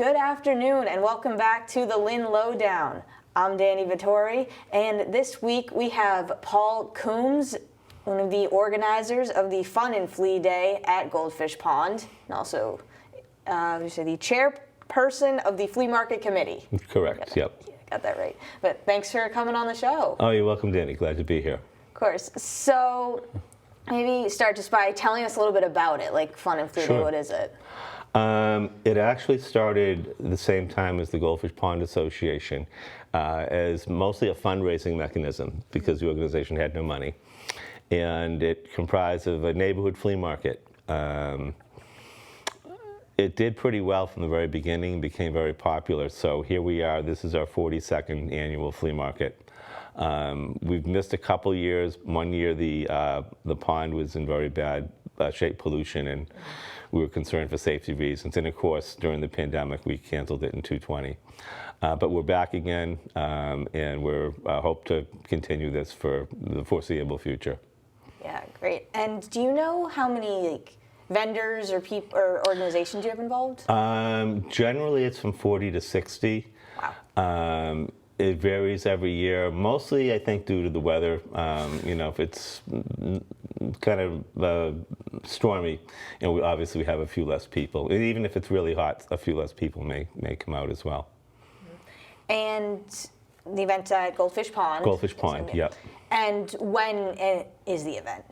Good afternoon and welcome back to the Lynn Lowdown. I'm Danny Vittori, and this week we have Paul Coombs, one of the organizers of the Fun N Flea Day at Goldfish Pond, and also the chairperson of the Flea Market Committee. Correct, yep. Got that right. But thanks for coming on the show. Oh, you're welcome, Danny. Glad to be here. Of course. So maybe start just by telling us a little bit about it, like Fun N Flea Day, what is it? It actually started the same time as the Goldfish Pond Association as mostly a fundraising mechanism because the organization had no money. And it comprised of a neighborhood flea market. It did pretty well from the very beginning, became very popular. So here we are, this is our 42nd annual flea market. We've missed a couple years. One year the pond was in very bad shape, pollution, and we were concerned for safety reasons. And of course, during the pandemic, we canceled it in 2020. But we're back again, and we're hope to continue this for the foreseeable future. Yeah, great. And do you know how many vendors or people or organizations you have involved? Generally, it's from 40 to 60. Wow. It varies every year, mostly I think due to the weather. If it's kind of stormy, obviously we have a few less people. And even if it's really hot, a few less people may come out as well. And the event's at Goldfish Pond? Goldfish Pond, yep. And when is the event?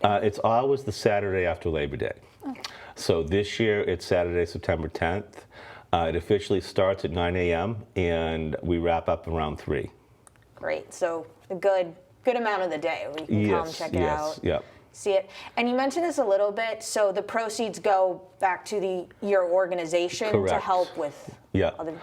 It's always the Saturday after Labor Day. Okay. So this year it's Saturday, September 10th. It officially starts at 9 a.m. and we wrap up around 3. Great. So a good amount of the day where you can come check it out. Yep. See it. And you mentioned this a little bit. So the proceeds go back to your organization. Correct. To help with other.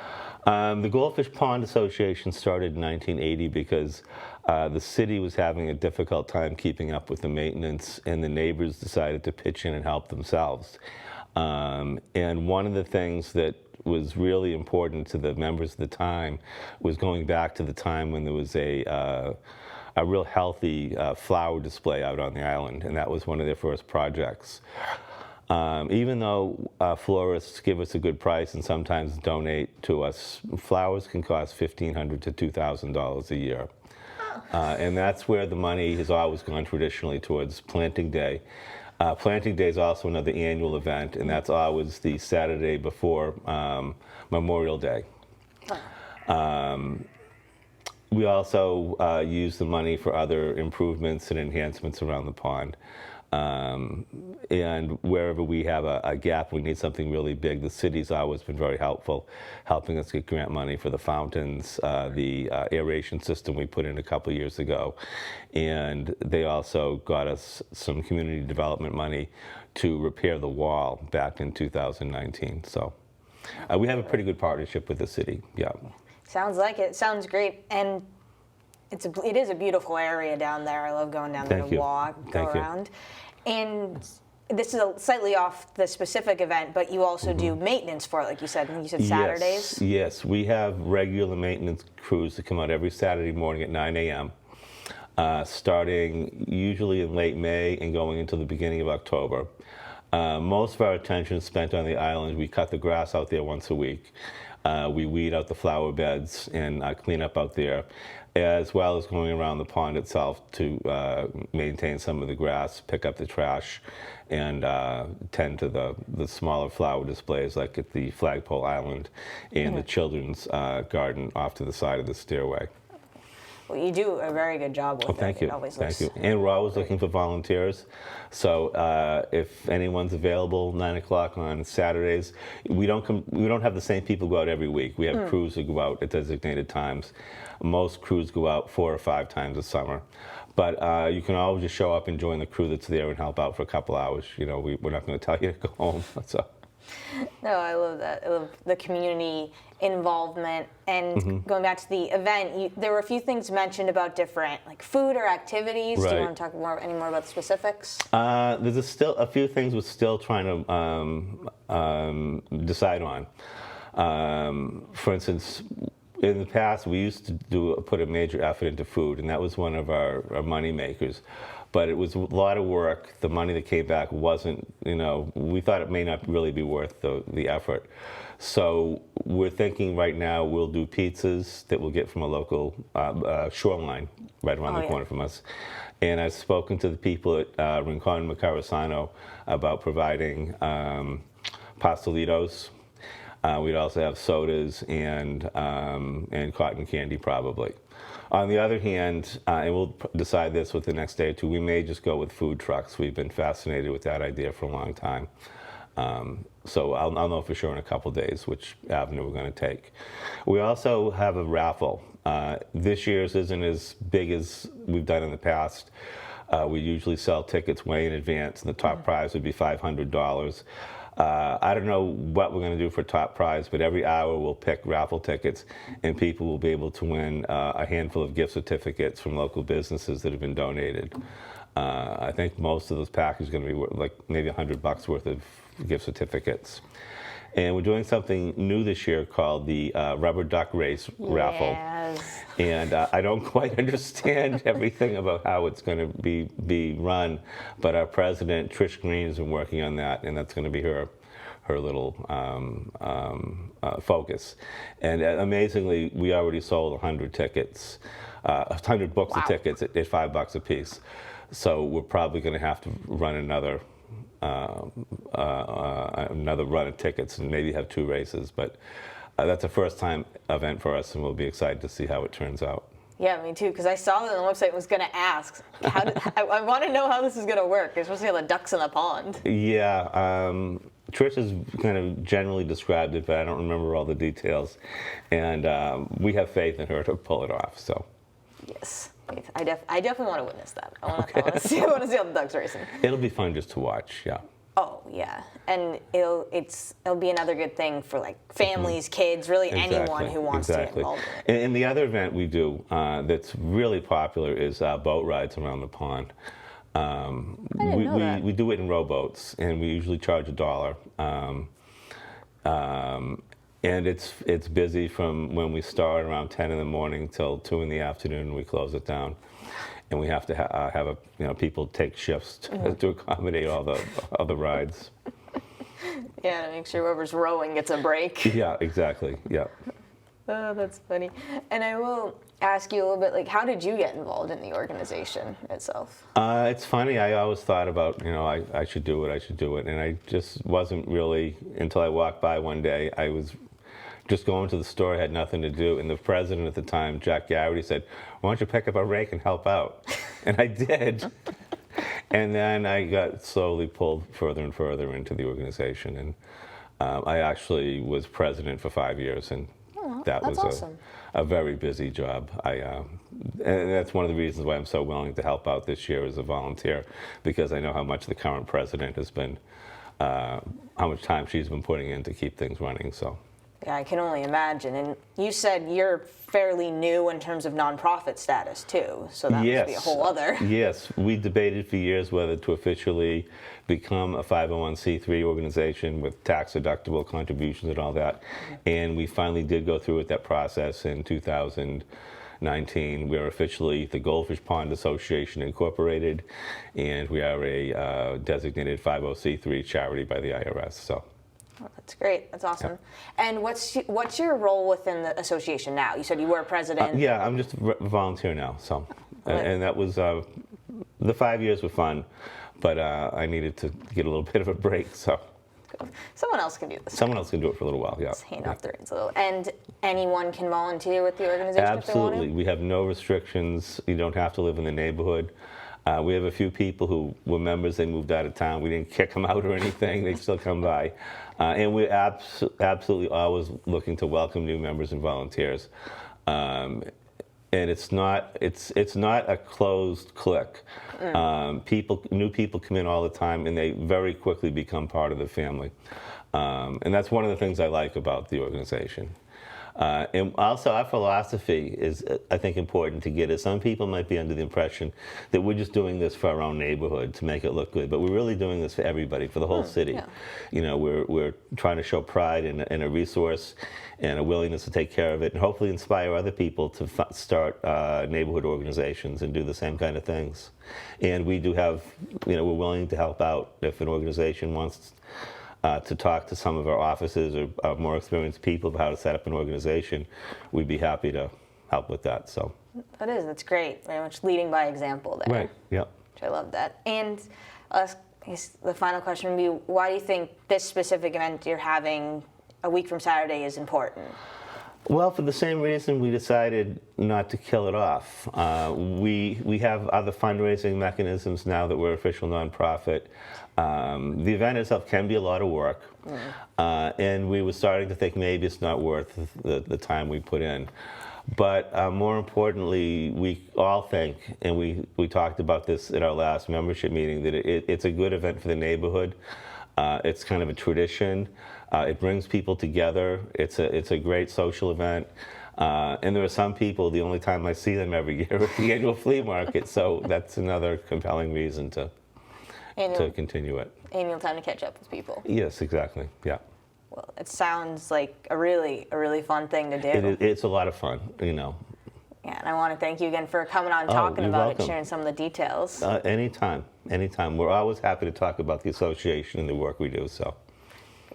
The Goldfish Pond Association started in 1980 because the city was having a difficult time keeping up with the maintenance, and the neighbors decided to pitch in and help themselves. And one of the things that was really important to the members of the time was going back to the time when there was a real healthy flower display out on the island, and that was one of their first projects. Even though florists give us a good price and sometimes donate to us, flowers can cost $1,500 to $2,000 a year. And that's where the money has always gone traditionally towards Planting Day. Planting Day is also another annual event, and that's always the Saturday before Memorial Day. We also use the money for other improvements and enhancements around the pond. And wherever we have a gap, we need something really big, the city's always been very helpful, helping us get grant money for the fountains, the aeration system we put in a couple years ago. And they also got us some community development money to repair the wall back in 2019. So we have a pretty good partnership with the city, yeah. Sounds like it. Sounds great. And it is a beautiful area down there. I love going down there to walk, go around. And this is slightly off the specific event, but you also do maintenance for it, like you said. You said Saturdays? Yes, we have regular maintenance crews that come out every Saturday morning at 9 a.m., starting usually in late May and going into the beginning of October. Most of our attention is spent on the island. We cut the grass out there once a week. We weed out the flower beds and clean up out there, as well as going around the pond itself to maintain some of the grass, pick up the trash, and tend to the smaller flower displays like at the Flagpole Island and the children's garden off to the side of the stairway. Well, you do a very good job with it. Thank you. Thank you. And we're always looking for volunteers. So if anyone's available, 9 o'clock on Saturdays, we don't have the same people go out every week. We have crews that go out at designated times. Most crews go out 4 or 5 times a summer. But you can always just show up and join the crew that's there and help out for a couple hours. We're not going to tell you to go home. So. No, I love that. I love the community involvement. And going back to the event, there were a few things mentioned about different, like food or activities. Right. Do you want to talk any more about the specifics? There's still a few things we're still trying to decide on. For instance, in the past, we used to put a major effort into food, and that was one of our money makers. But it was a lot of work. The money that came back wasn't, we thought it may not really be worth the effort. So we're thinking right now we'll do pizzas that we'll get from a local Shoreline right around the corner from us. And I've spoken to the people at Rincon Macarazano about providing pastelitos. We'd also have sodas and cotton candy probably. On the other hand, and we'll decide this with the next day or two, we may just go with food trucks. We've been fascinated with that idea for a long time. So I'll know for sure in a couple days which avenue we're going to take. We also have a raffle. This year's isn't as big as we've done in the past. We usually sell tickets way in advance, and the top prize would be $500. I don't know what we're going to do for top prize, but every hour we'll pick raffle tickets, and people will be able to win a handful of gift certificates from local businesses that have been donated. I think most of those packages are going to be like maybe $100 worth of gift certificates. And we're doing something new this year called the Rubber Duck Race raffle. And I don't quite understand everything about how it's going to be run, but our president, Trish Green, has been working on that, and that's going to be her little focus. And amazingly, we already sold 100 tickets, 100 books of tickets at $5 a piece. So we're probably going to have to run another run of tickets and maybe have 2 races, but that's a first-time event for us, and we'll be excited to see how it turns out. Yeah, me too, because I saw that on the website and was going to ask. I want to know how this is going to work. You're supposed to have the ducks in the pond. Yeah, Trish has kind of generally described it, but I don't remember all the details, and we have faith in her to pull it off. So. Yes. I definitely want to witness that. I want to see how the ducks racing. It'll be fun just to watch, yeah. Oh yeah, and it'll be another good thing for like families, kids, really anyone who wants to get involved in it. And the other event we do that's really popular is boat rides around the pond. We do it in rowboats, and we usually charge $1. And it's busy from when we start around 10 in the morning till 2 in the afternoon, and we close it down. And we have to have people take shifts to accommodate all the rides. Yeah, to make sure whoever's rowing gets a break. Yeah, exactly. Yeah. Oh, that's funny. And I will ask you a little bit, like, how did you get involved in the organization itself? It's funny. I always thought about, I should do it, and I just wasn't really until I walked by one day. I was just going to the store, I had nothing to do, and the president at the time, Jack Garrity, said, "Why don't you pick up a rake and help out?" And I did. And then I got slowly pulled further and further into the organization, and I actually was president for 5 years, and that was awesome. a very busy job. And that's one of the reasons why I'm so willing to help out this year as a volunteer, because I know how much the current president has been, how much time she's been putting in to keep things running. So. Yeah, I can only imagine. And you said you're fairly new in terms of nonprofit status too, so that must be a whole other. Yes, we debated for years whether to officially become a 501c3 organization with tax-deductible contributions and all that, and we finally did go through with that process in 2019. We are officially the Goldfish Pond Association Incorporated, and we are a designated 501c3 charity by the IRS. So. Oh, that's great. That's awesome. Yep. And what's your role within the association now? You said you were president. Yeah, I'm just a volunteer now. So, and that was the 5 years were fun, but I needed to get a little bit of a break. So, someone else can do this. Someone else can do it for a little while. Yeah. Just hand off the reins a little. And anyone can volunteer with the organization. Absolutely. If they want to? We have no restrictions. You don't have to live in the neighborhood. We have a few people who were members, they moved out of town. We didn't kick them out or anything. They still come by. And we're absolutely always looking to welcome new members and volunteers. And it's not a closed clique. New people come in all the time, and they very quickly become part of the family. And that's one of the things I like about the organization. And also, our philosophy is, I think, important to get. Is some people might be under the impression that we're just doing this for our own neighborhood to make it look good, but we're really doing this for everybody, for the whole city. Yeah. You know, we're trying to show pride in a resource and a willingness to take care of it, and hopefully inspire other people to start neighborhood organizations and do the same kind of things. And we do have, you know, we're willing to help out if an organization wants to talk to some of our offices or more experienced people about how to set up an organization. We'd be happy to help with that. So that's great. Very much leading by example there. Right. Yep. Which I love that. And I guess the final question would be, why do you think this specific event you're having a week from Saturday is important? Well, for the same reason we decided not to kill it off. We have other fundraising mechanisms now that we're official nonprofit. The event itself can be a lot of work, and we were starting to think maybe it's not worth the time we put in. But more importantly, we all think, and we talked about this at our last membership meeting, that it's a good event for the neighborhood. It's kind of a tradition. It brings people together. It's a great social event. And there are some people, the only time I see them every year at the annual flea market, so that's another compelling reason to continue it. Annual time to catch up with people. Yes, exactly, yeah. Well, it sounds like a really fun thing to do. It's a lot of fun, you know. Yeah, and I want to thank you again for coming on, talking about welcome. it, sharing some of the details. Anytime. We're always happy to talk about the association and the work we do, so.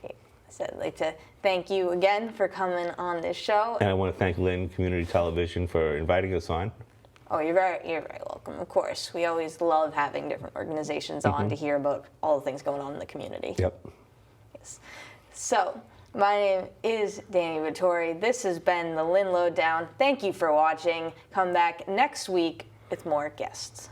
Great. So I'd like to thank you again for coming on this show. And I want to thank Lynn Community Television for inviting us on. Oh, you're very welcome, of course. We always love having different organizations on to hear about all the things going on in the community. Yep. Yes. So, my name is Danny Vittori. This has been the Lynn Lowdown. Thank you for watching. Come back next week with more guests.